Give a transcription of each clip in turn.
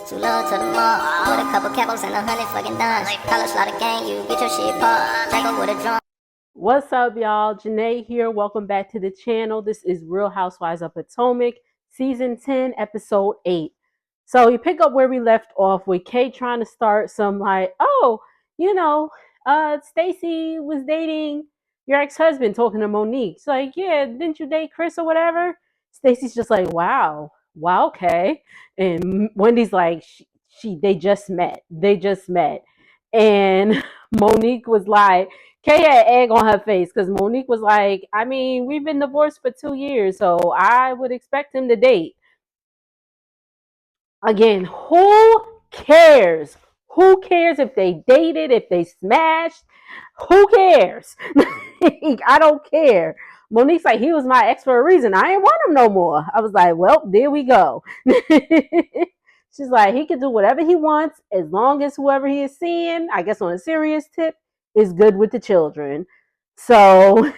Too low to the mall. With a couple capos and 100 fucking dimes. College slaughter gang, you get your shit popped. Draco with a drum. What's up, y'all? Janae here. Welcome back to the channel. This is Real Housewives of Potomac, Season 10, Episode 8. So you pick up where we left off with Kay trying to start some Stacy was dating your ex-husband, talking to Monique. It's like, yeah, didn't you date Chris or whatever? Stacy's just like, wow, okay. And Wendy's like, they just met. And Monique was like, Kay had egg on her face because Monique was like, I mean, we've been divorced for 2 years, so I would expect him to date. Again, who cares? Who cares if they dated, if they smashed? Who cares? I don't care. Monique's like, he was my ex for a reason. I ain't want him no more. I was like, well, there we go. She's like, he can do whatever he wants as long as whoever he is seeing, I guess on a serious tip, is good with the children. So,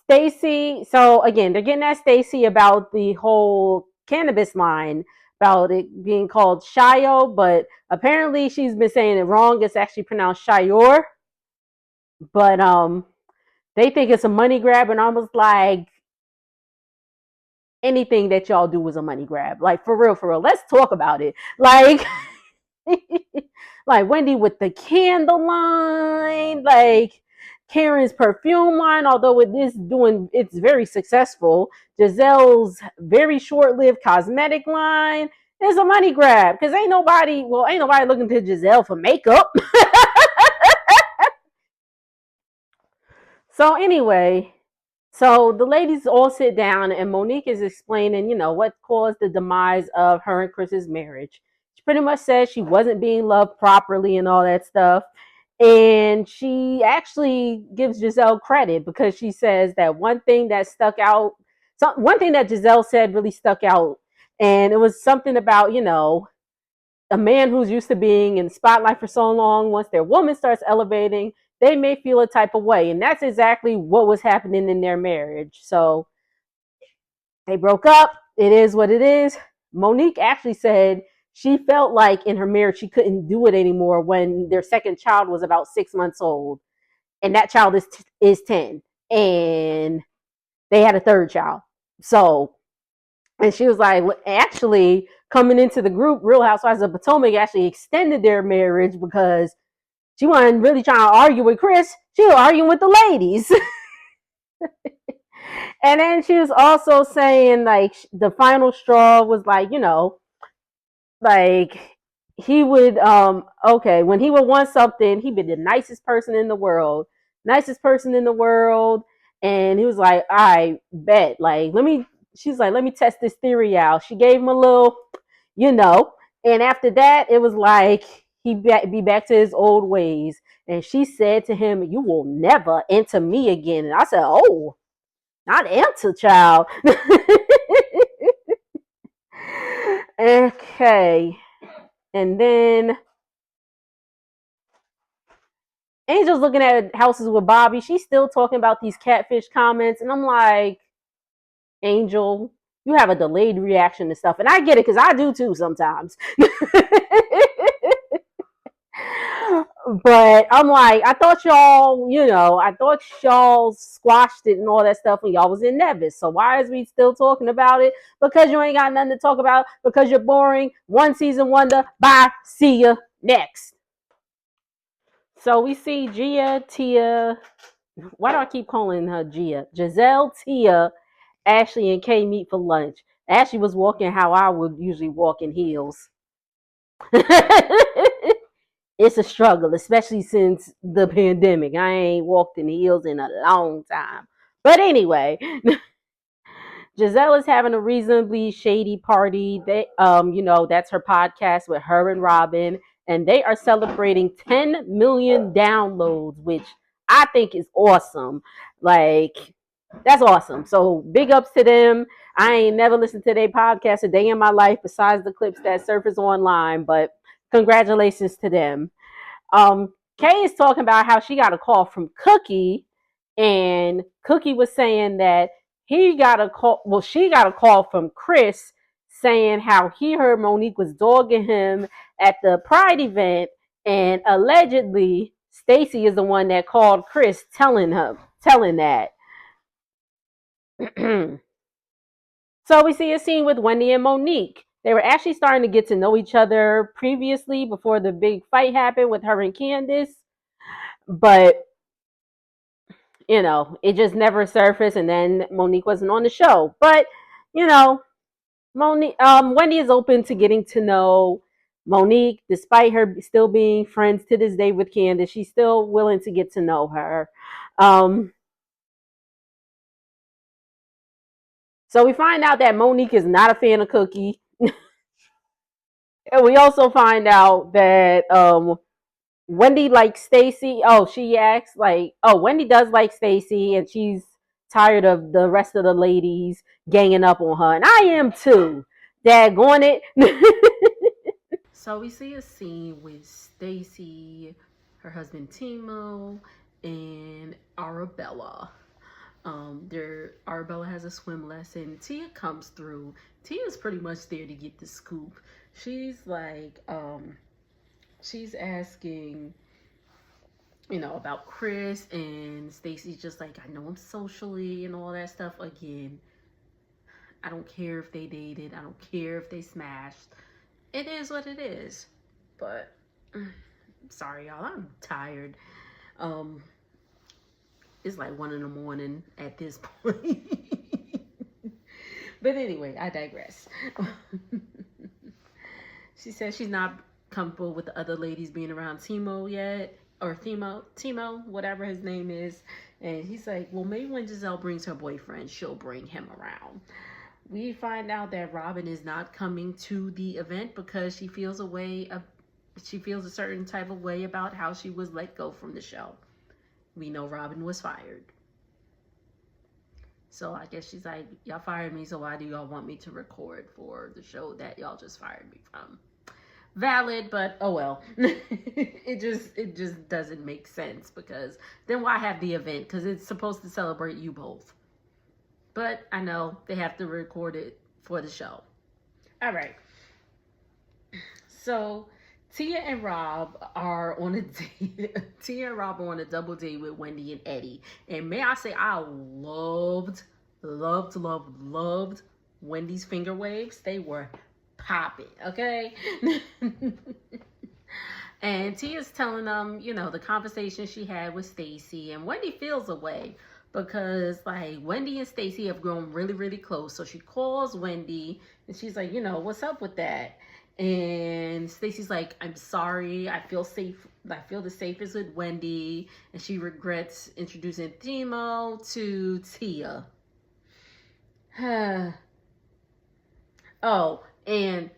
Stacy, so again, they're getting at Stacy about the whole cannabis line, about it being called Shio, but apparently she's been saying it wrong. It's actually pronounced Shior. But they think it's a money grab, and I was like, anything that y'all do is a money grab. Like, for real, let's talk about it. Like, like Wendy with the candle line, like Karen's perfume line, although it's very successful. Giselle's very short-lived cosmetic line is a money grab because ain't nobody looking to Giselle for makeup. So anyway, so the ladies all sit down and Monique is explaining, what caused the demise of her and Chris's marriage. She pretty much says she wasn't being loved properly and all that stuff. And she actually gives Giselle credit because she says that one thing that Giselle said really stuck out. And it was something about, a man who's used to being in the spotlight for so long, once their woman starts elevating, they may feel a type of way. And that's exactly what was happening in their marriage. So they broke up. It is what it is. Monique actually said she felt like in her marriage she couldn't do it anymore when their second child was about 6 months old. And that child is 10. And they had a third child. So, and she was like, actually, coming into the group, Real Housewives of Potomac actually extended their marriage because she wasn't really trying to argue with Chris. She was arguing with the ladies. And then she was also saying, like, the final straw was like, like he would, when he would want something, he'd be the nicest person in the world. And he was like, I bet, like, she's like, let me test this theory out. She gave him a little, and after that, it was like, he'd be back to his old ways. And she said to him, you will never enter me again. And I said, oh, not enter, child. Okay. And then Angel's looking at houses with Bobby. She's still talking about these catfish comments. And I'm like, Angel, you have a delayed reaction to stuff. And I get it because I do too sometimes. But I'm like, I thought y'all squashed it and all that stuff when y'all was in Nevis. So why is we still talking about it? Because you ain't got nothing to talk about. Because you're boring. One season wonder. Bye. See ya next. So we see Tia. Why do I keep calling her Gia? Giselle, Tia, Ashley, and Kay meet for lunch. Ashley was walking how I would usually walk in heels. It's a struggle, especially since the pandemic. I ain't walked in heels in a long time. But anyway, Giselle is having a reasonably shady party. That's her podcast with her and Robin, and they are celebrating 10 million downloads, which I think is awesome. Like, that's awesome. So big ups to them. I ain't never listened to their podcast a day in my life besides the clips that surface online, but congratulations to them. Kay is talking about how she got a call from Cookie, and Cookie was saying that she got a call from Chris saying how he heard Monique was dogging him at the Pride event, and allegedly Stacy is the one that called Chris telling that. So we see a scene with Wendy and Monique. They were actually starting to get to know each other previously before the big fight happened with her and Candace. But, it just never surfaced, and then Monique wasn't on the show. But, Wendy is open to getting to know Monique, despite her still being friends to this day with Candace. She's still willing to get to know her. So we find out that Monique is not a fan of Cookie. And we also find out that Wendy likes Stacy. Oh, she acts like, Wendy does like Stacy, and she's tired of the rest of the ladies ganging up on her. And I am too. Daggone it. So we see a scene with Stacy, her husband Timo, and Arabella. Arabella has a swim lesson. Tia comes through. Tia's pretty much there to get the scoop. She's like, she's asking, about Chris, and Stacy's just like, I know him socially and all that stuff. Again, I don't care if they dated. I don't care if they smashed. It is what it is. But sorry, y'all, I'm tired. It's like 1 a.m. at this point. But anyway, I digress. She says she's not comfortable with the other ladies being around Timo yet, or Timo, whatever his name is. And he's like, well, maybe when Giselle brings her boyfriend, she'll bring him around. We find out that Robin is not coming to the event because she feels a certain type of way about how she was let go from the show. We know Robin was fired. So I guess she's like, y'all fired me, so why do y'all want me to record for the show that y'all just fired me from? Valid, but oh well. it just doesn't make sense, because then why have the event? Because it's supposed to celebrate you both. But I know they have to record it for the show. All right. So Tia and Rob are on a date. Tia and Rob are on a double date with Wendy and Eddie. And may I say, I loved Wendy's finger waves. They were popping, okay? And Tia's telling them, the conversation she had with Stacy. And Wendy feels away because, like, Wendy and Stacy have grown really, really close. So she calls Wendy and she's like, what's up with that? And Stacy's like, I'm sorry. I feel safe. I feel the safest with Wendy. And she regrets introducing Timo to Tia. Oh, and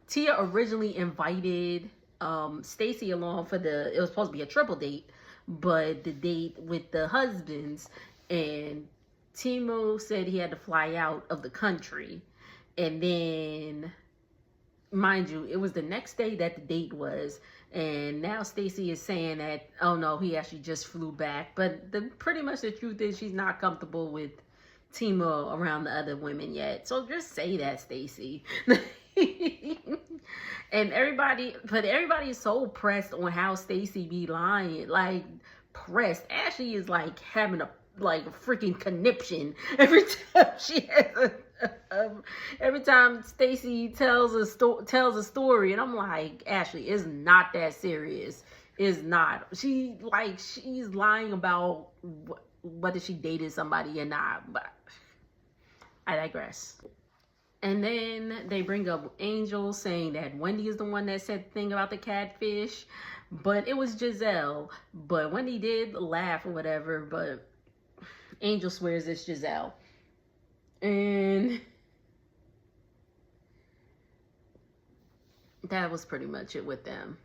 Tia originally invited Stacy along for it was supposed to be a triple date, but the date with the husbands, and Timo said he had to fly out of the country. And then, mind you, it was the next day that the date was. And now Stacy is saying that, oh no, he actually just flew back. But pretty much the truth is she's not comfortable with Timo around the other women yet. So just say that, Stacy. And everybody is so pressed on how Stacy be lying. Like, pressed. Ashley is like having a freaking conniption every time she has every time Stacy tells a story, and I'm like, Ashley, it's not that serious. It's not. She's lying about whether she dated somebody or not. But I digress. And then they bring up Angel saying that Wendy is the one that said the thing about the catfish, but it was Giselle. But Wendy did laugh or whatever, but Angel swears it's Giselle. And that was pretty much it with them.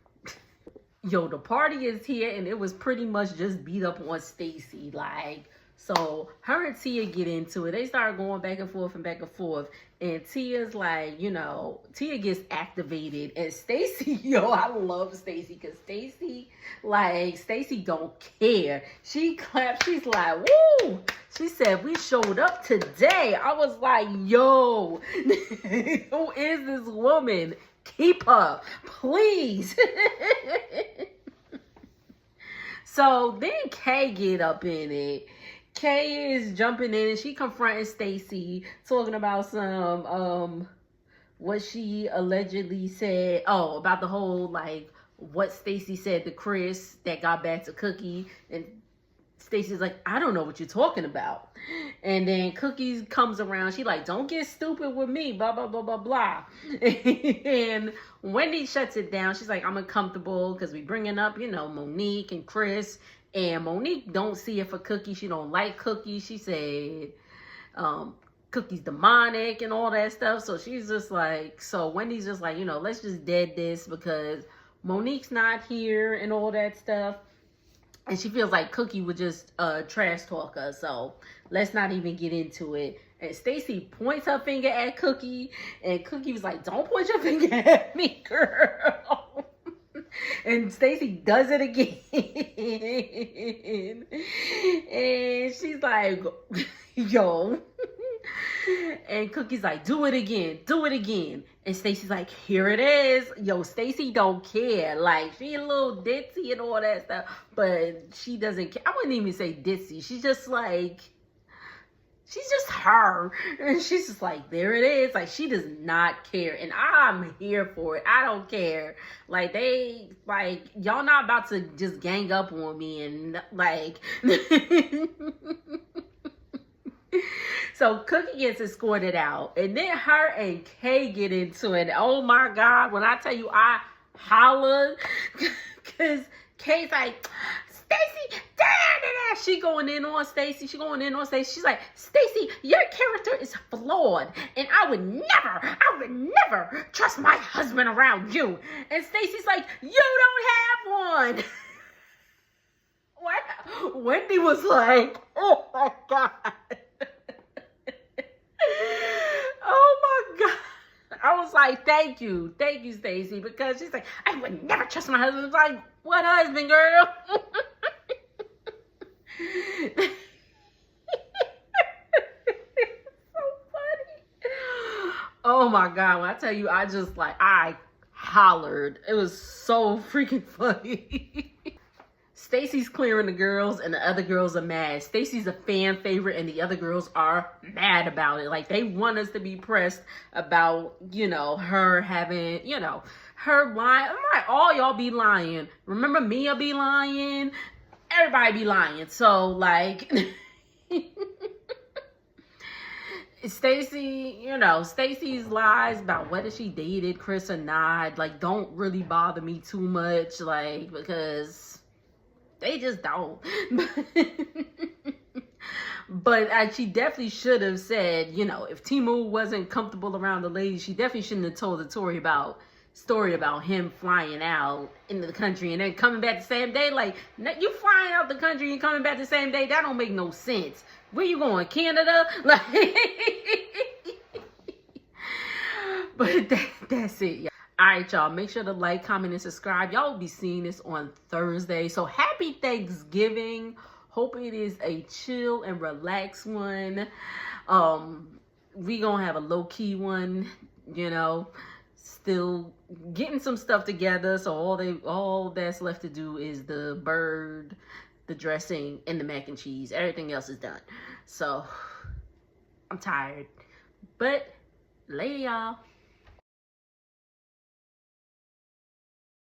Yo, the party is here, and it was pretty much just beat up on Stacy. Like, So her and Tia get into it. They start going back and forth and back and forth. And Tia's like, you know, Tia gets activated. And Stacy, yo, I love Stacy because Stacy don't care. She claps. She's like, woo. She said, we showed up today. I was like, yo, who is this woman? Keep her, please. So then Kay get up in it. Kay is jumping in and she confronting Stacy, talking about some what she allegedly said. Oh, about the whole like what Stacy said to Chris that got back to Cookie, and Stacy's like, I don't know what you're talking about. And then Cookie comes around. She like, don't get stupid with me, blah, blah, blah, blah, blah. And Wendy shuts it down. She's like, I'm uncomfortable because we bringing up, you know, Monique and Chris. And Monique don't see it for Cookie. She don't like Cookie. She said Cookie's demonic and all that stuff. So she's just like, so Wendy's just like, you know, let's just dead this because Monique's not here and all that stuff. And she feels like Cookie would just trash talk her. So let's not even get into it. And Stacy points her finger at Cookie. And Cookie was like, don't point your finger at me, girl. And Stacy does it again. And she's like, yo. And Cookie's like, do it again. Do it again. And Stacy's like, here it is. Yo, Stacy don't care. Like, she a little ditzy and all that stuff. But she doesn't care. I wouldn't even say ditzy. She's just like, she's just her. And she's just like, there it is. Like, she does not care. And I'm here for it. I don't care. Like, y'all not about to just gang up on me and, like... So Cookie gets escorted out. And then her and Kay get into it. Oh, my God. When I tell you, I hollered. Because Kay's like... Stacy, she going in on Stacy. She's like, Stacy, your character is flawed, and I would never trust my husband around you. And Stacy's like, you don't have one. What? Wendy was like, oh my God. Oh my God. I was like, thank you, Stacy, because she's like, I would never trust my husband. I was like, what husband, girl? So funny. Oh my God, when I tell you, I hollered. It was so freaking funny. Stacy's clearing the girls and the other girls are mad. Stacy's a fan favorite and the other girls are mad about it. Like, they want us to be pressed about, you know, her having, you know, her lying. I'm like, all y'all be lying. Remember Mia be lying? Everybody be lying. So, like, Stacy, you know, Stacy's lies about whether she dated Chris or not, like, don't really bother me too much, like, because... they just don't. But she definitely should have said, you know, if Timu wasn't comfortable around the ladies, she definitely shouldn't have told the story about him flying out into the country and then coming back the same day. Like, you flying out the country and coming back the same day, that don't make no sense. Where you going, Canada? Like, but that's it, y'all. All right, y'all, make sure to like, comment, and subscribe. Y'all will be seeing this on Thursday. So happy Thanksgiving. Hope it is a chill and relaxed one. We gonna have a low-key one, you know. Still getting some stuff together. So all that's left to do is the bird, the dressing, and the mac and cheese. Everything else is done. So I'm tired. But later, y'all.